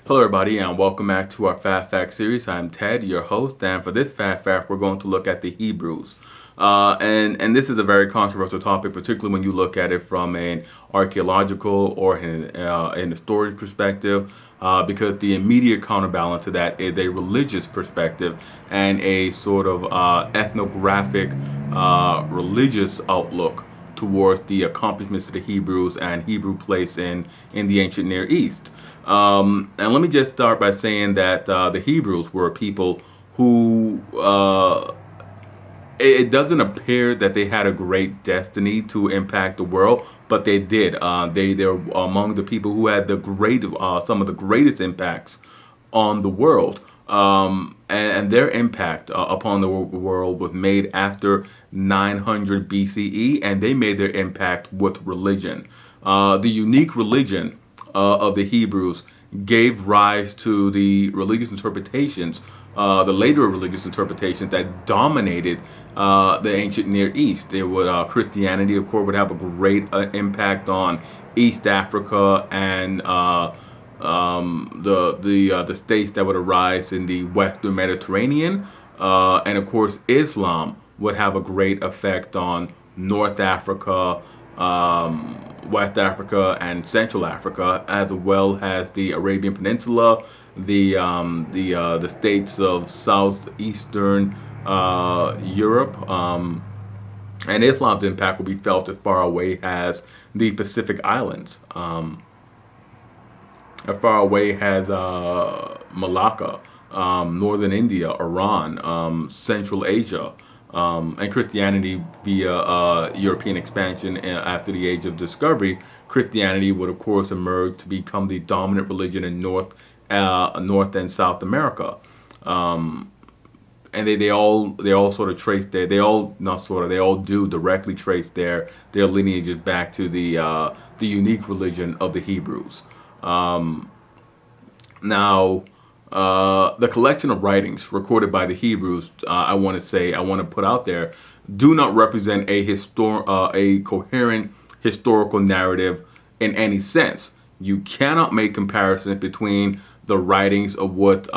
Hello everybody and welcome back to our Fat Fact series. I'm Ted, your host, and for this Fat Fact we're going to look at the Hebrews. And this is a very controversial topic, particularly when you look at it from an archaeological or an historic perspective, because the immediate counterbalance to that is a religious perspective and a sort of ethnographic religious outlook towards the accomplishments of the Hebrews and Hebrew place in the ancient Near East. And let me just start by saying that the Hebrews were a people who it doesn't appear that they had a great destiny to impact the world, but they did. They're among the people who had some of the greatest impacts on the world. And their impact upon the world was made after 900 BCE, and they made their impact with religion. The unique religion of the Hebrews gave rise to the religious interpretations, the later religious interpretations that dominated the ancient Near East. Christianity, of course, would have a great impact on East Africa and the states that would arise in the Western Mediterranean, and of course Islam would have a great effect on North Africa, West Africa, and Central Africa, as well as the Arabian Peninsula, the states of southeastern Europe. And Islam's impact will be felt as far away as the Pacific Islands. As far away as Malacca, northern India, Iran, Central Asia, and Christianity via European expansion after the Age of Discovery. Christianity would, of course, emerge to become the dominant religion in North and South America. And they all sort of trace they all do directly trace their lineages back to the unique religion of the Hebrews. Now, the collection of writings recorded by the Hebrews, I want to put out there, do not represent a coherent historical narrative in any sense. You cannot make comparisons between the writings of what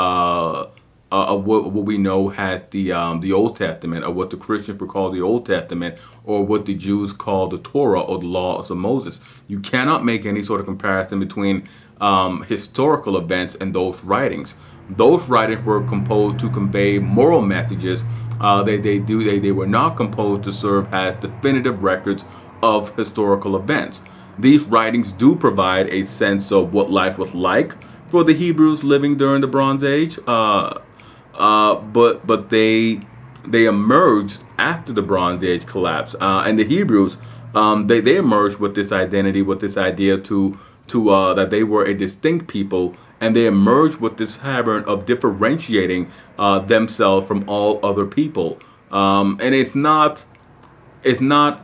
we know as the Old Testament, or what the Christians would call the Old Testament, or what the Jews call the Torah or the laws of Moses. You cannot make any sort of comparison between historical events and those writings. Those writings were composed to convey moral messages. They were not composed to serve as definitive records of historical events. These writings do provide a sense of what life was like for the Hebrews living during the Bronze Age. But they emerged after the Bronze Age collapse, and the Hebrews they emerged with this identity, with this idea that they were a distinct people, and they emerged with this pattern of differentiating themselves from all other people, and it's not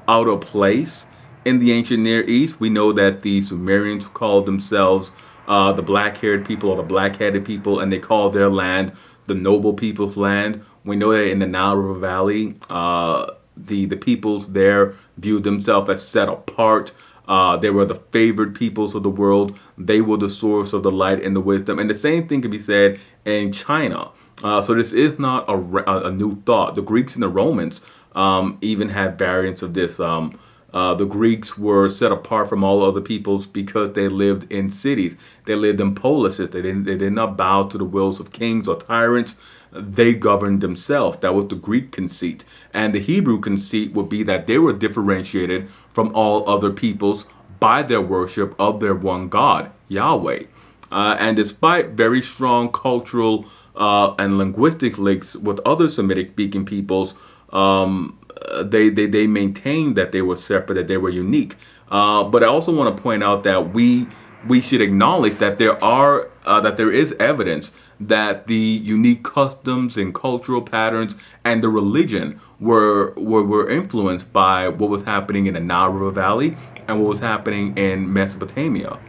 out of place in the ancient Near East. We know that the Sumerians called themselves the black-haired people or the black-headed people, and they called their land the noble people's land. We know that in the Nile River Valley, the peoples there viewed themselves as set apart. They were the favored peoples of the world. They were the source of the light and the wisdom. And the same thing can be said in China. So this is not a new thought. The Greeks and the Romans even had variants of this. The Greeks were set apart from all other peoples because they lived in cities. They lived in polises. They did not bow to the wills of kings or tyrants. They governed themselves. That was the Greek conceit. And the Hebrew conceit would be that they were differentiated from all other peoples by their worship of their one God, Yahweh. And despite very strong cultural and linguistic links with other Semitic-speaking peoples, they maintained that they were separate, that they were unique. But I also want to point out that we should acknowledge that there is evidence that the unique customs and cultural patterns and the religion were influenced by what was happening in the Nile River Valley and what was happening in Mesopotamia.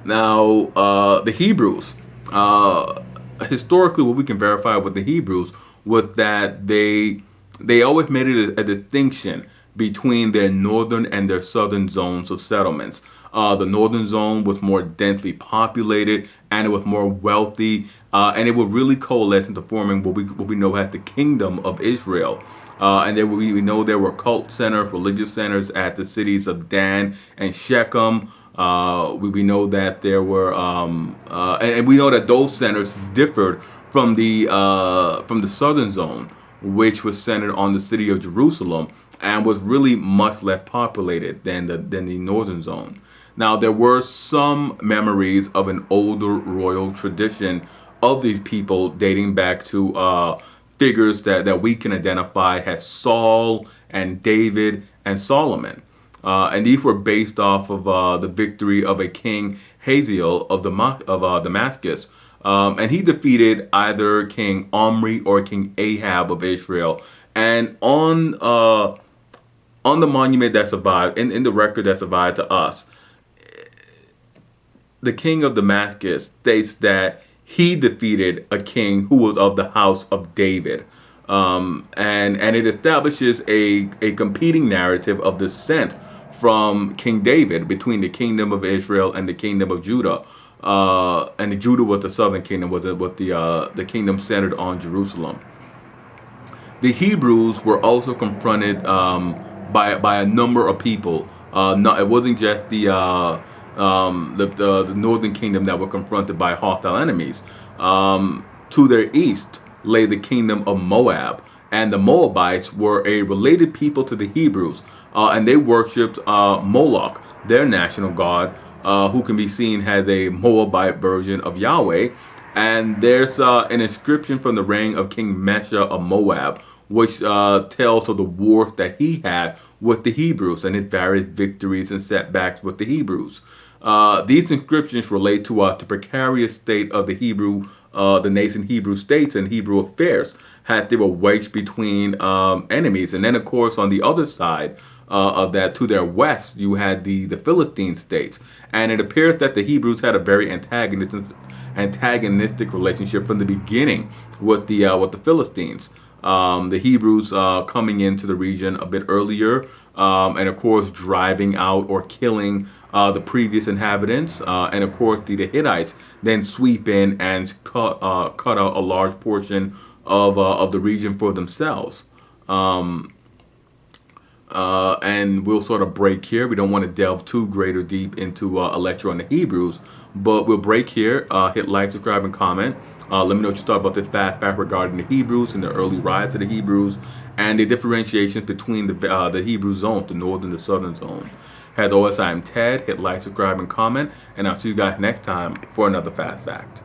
Now, the Hebrews, historically, what we can verify with the Hebrews was that they always made it a distinction between their northern and their southern zones of settlements. The northern zone was more densely populated and it was more wealthy, and it would really coalesce into forming what we know as the Kingdom of Israel. And there we know there were cult centers, religious centers at the cities of Dan and Shechem. We know that there were, and we know that those centers differed from the southern zone, which was centered on the city of Jerusalem and was really much less populated than the northern zone. Now, there were some memories of an older royal tradition of these people dating back to figures that we can identify as Saul and David and Solomon. And these were based off of the victory of a king Hazael of Damascus. And he defeated either King Omri or King Ahab of Israel. And on the monument that survived, in the record that survived to us, the king of Damascus states that he defeated a king who was of the house of David. And it establishes a competing narrative of descent from King David between the kingdom of Israel and the kingdom of Judah. And the Judah was the southern kingdom, was the kingdom centered on Jerusalem. The Hebrews were also confronted by a number of people. It wasn't just the northern kingdom that were confronted by hostile enemies. To their east lay the kingdom of Moab, and the Moabites were a related people to the Hebrews, and they worshipped Moloch, their national god, who can be seen as a Moabite version of Yahweh. And there's an inscription from the reign of King Mesha of Moab, which tells of the war that he had with the Hebrews and his various victories and setbacks with the Hebrews. These inscriptions relate to the precarious state of the nascent Hebrew states and Hebrew affairs, as they were wedged between enemies. And then, of course, on the other side of that, to their west, you had the Philistine states. And it appears that the Hebrews had a very antagonistic relationship from the beginning with the Philistines. The Hebrews coming into the region a bit earlier, and of course driving out or killing the previous inhabitants, and of course the Hittites then sweep in and cut out a large portion of the region for themselves. And we'll sort of break here. We don't want to delve too great or deep into a lecture on the Hebrews, but we'll break here. Hit like, subscribe, and comment. Let me know what you thought about this fast fact regarding the Hebrews and the early rise of the Hebrews and the differentiations between the Hebrew zone, the northern and the southern zone. As always, I'm Ted. Hit like, subscribe, and comment, and I'll see you guys next time for another fast fact.